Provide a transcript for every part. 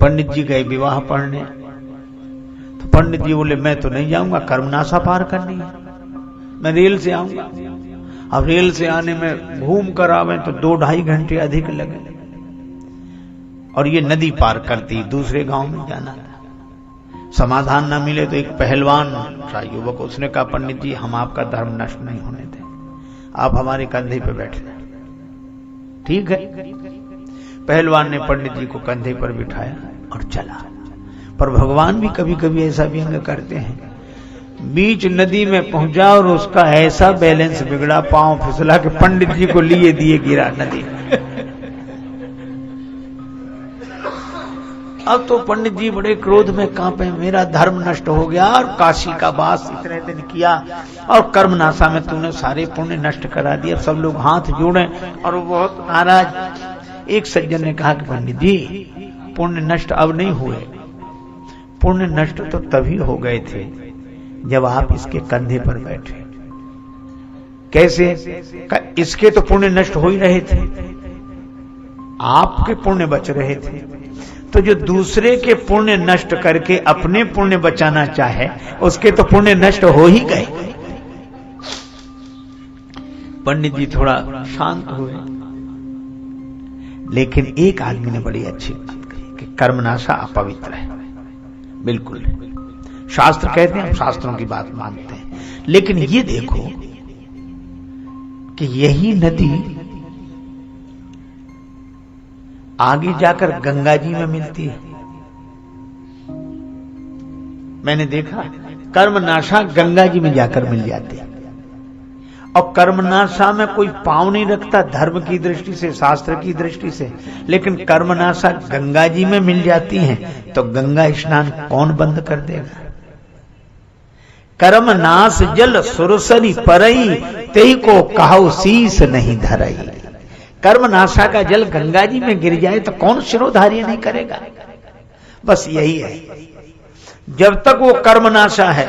पंडित जी गए विवाह पढ़ने, तो पंडित जी बोले मैं तो नहीं जाऊंगा, कर्मनाशा पार करनी है, मैं रेल से आऊंगा। अब रेल से आने में घूम कर आवे तो 2-2.5 घंटे अधिक लगे, और ये नदी पार करती दूसरे गांव में जाना था। समाधान ना मिले तो एक पहलवान था युवक, उसने कहा पंडित जी हम आपका धर्म नष्ट नहीं होने दें, आप हमारे कंधे पे बैठ जाए। ठीक है, पहलवान ने पंडित जी को कंधे पर बिठाया और चला। पर भगवान भी कभी कभी ऐसा व्यंग करते हैं, बीच नदी में पहुंचा और उसका ऐसा बैलेंस बिगड़ा, पांव फिसला के पंडित जी को लिए दिए गिरा नदी में। अब तो पंडित जी बड़े क्रोध में कांपे, मेरा धर्म नष्ट हो गया और काशी का वास इतने दिन किया और कर्मनाशा में तूने सारे पुण्य नष्ट करा दिया। सब लोग हाथ जोड़े और वो बहुत नाराज। एक सज्जन ने कहा कि पंडित जी पुण्य नष्ट अब नहीं हुए, पुण्य नष्ट तो तभी हो गए थे जब आप इसके कंधे पर बैठे। कैसे? इसके तो पुण्य नष्ट हो ही रहे थे, आपके पुण्य बच रहे थे, तो जो दूसरे के पुण्य नष्ट करके अपने पुण्य बचाना चाहे उसके तो पुण्य नष्ट हो ही गए। पंडित जी थोड़ा शांत हुए, लेकिन एक आदमी ने बड़ी अच्छी बात कही कि कर्मनाशा अपवित्र है। बिल्कुल शास्त्र कहते हैं, हम शास्त्रों की बात मानते हैं, लेकिन ये देखो कि यही नदी आगे जाकर गंगा जी में मिलती है। मैंने देखा कर्मनाशा गंगा जी में जाकर मिल जाती है, और कर्मनाशा में कोई पांव नहीं रखता धर्म की दृष्टि से, शास्त्र की दृष्टि से, लेकिन कर्मनाशा गंगा जी में मिल जाती है तो गंगा स्नान कौन बंद कर देगा? कर्मनाश जल सुरसरी परई, तेई को कहो शीस नहीं धरई। कर्मनाशा का जल गंगा जी में गिर जाए तो कौन शिरोधार्य नहीं करेगा? बस यही है, जब तक वो कर्मनाशा है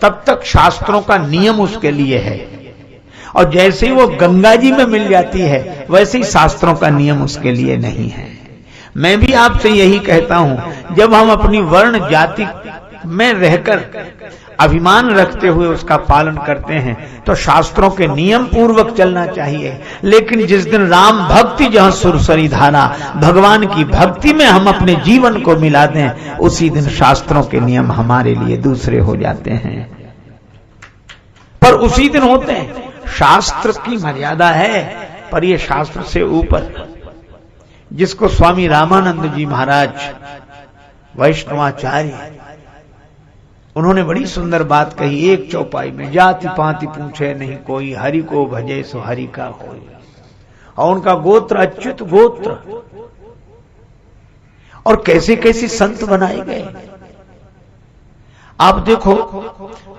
तब तक शास्त्रों का नियम उसके लिए है, और जैसे ही वो गंगा जी में मिल जाती है वैसे ही शास्त्रों का नियम उसके लिए नहीं है। मैं भी आपसे यही कहता हूं, जब हम अपनी वर्ण जाति में रहकर अभिमान रखते हुए उसका पालन करते हैं तो शास्त्रों के नियम पूर्वक चलना चाहिए। लेकिन जिस दिन राम भक्ति जहां सुरसरी धारा, भगवान की भक्ति में हम अपने जीवन को मिला दें, उसी दिन शास्त्रों के नियम हमारे लिए दूसरे हो जाते हैं। पर उसी दिन होते हैं, शास्त्र की मर्यादा है, पर यह शास्त्र से ऊपर। जिसको स्वामी रामानंद जी महाराज वैष्णवाचार्य, उन्होंने बड़ी सुंदर बात कही एक चौपाई में, जाति पाति पूछे नहीं कोई, हरि को भजे सो हरि का होय। और उनका गोत्र अच्युत गोत्र, और कैसे कैसे संत बनाए गए। आप देखो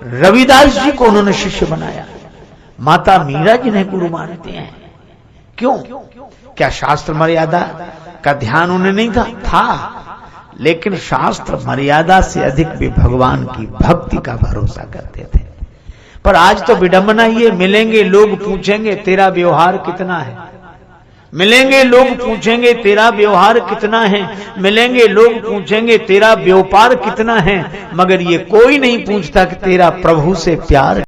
रविदास जी को उन्होंने शिष्य बनाया, माता मीरा जिन्हें गुरु मानते हैं। क्यों? क्या शास्त्र मर्यादा का ध्यान उन्हें नहीं था? लेकिन शास्त्र मर्यादा से अधिक भी भगवान की भक्ति का भरोसा करते थे। पर आज तो विडंबना ये, मिलेंगे लोग पूछेंगे तेरा व्यवहार कितना है, मिलेंगे लोग पूछेंगे तेरा व्यवहार कितना है, मिलेंगे लोग पूछेंगे तेरा व्यापार कितना है, मगर ये कोई नहीं पूछता कि तेरा प्रभु से प्यार